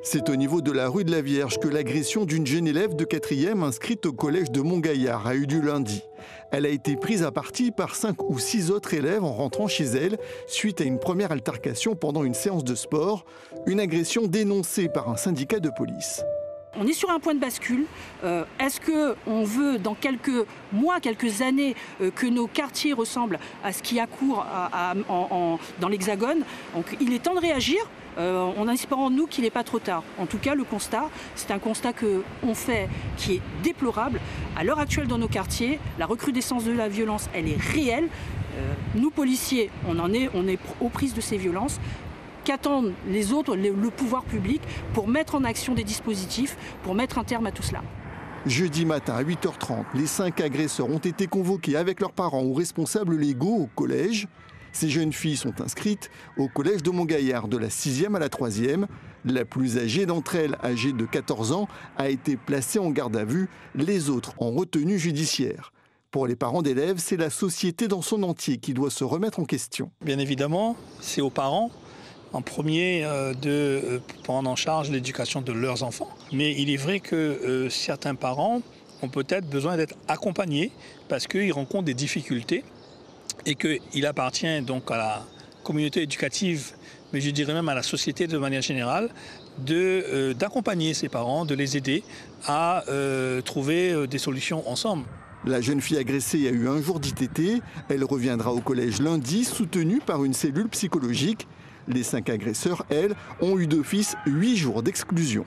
C'est au niveau de la rue de la Vierge que l'agression d'une jeune élève de 4e inscrite au collège de Montgaillard a eu lieu lundi. Elle a été prise à partie par 5 ou 6 autres élèves en rentrant chez elle suite à une première altercation pendant une séance de sport, une agression dénoncée par un syndicat de police. On est sur un point de bascule. Est-ce qu'on veut, dans quelques mois, quelques années, que nos quartiers ressemblent à ce qui a cours dans l'Hexagone? Donc il est temps de réagir, en espérant, nous, qu'il n'est pas trop tard. En tout cas, le constat, c'est un constat qu'on fait qui est déplorable. À l'heure actuelle, dans nos quartiers, la recrudescence de la violence, elle est réelle. Nous, policiers, on est aux prises de ces violences. Qu'attendent les autres, le pouvoir public, pour mettre en action des dispositifs, pour mettre un terme à tout cela? Jeudi matin à 8h30, les 5 agresseurs ont été convoqués avec leurs parents ou responsables légaux au collège. Ces jeunes filles sont inscrites au collège de Montgaillard de la 6e à la 3e. La plus âgée d'entre elles, âgée de 14 ans, a été placée en garde à vue, les autres en retenue judiciaire. Pour les parents d'élèves, c'est la société dans son entier qui doit se remettre en question. Bien évidemment, c'est aux parents en premier de prendre en charge l'éducation de leurs enfants. Mais il est vrai que certains parents ont peut-être besoin d'être accompagnés parce qu'ils rencontrent des difficultés et qu'il appartient donc à la communauté éducative, mais je dirais même à la société de manière générale, d'accompagner ces parents, de les aider à trouver des solutions ensemble. La jeune fille agressée a eu un jour d'ITT. Elle reviendra au collège lundi, soutenue par une cellule psychologique. Les 5 agresseurs, elles, ont eu d'office 8 jours d'exclusion.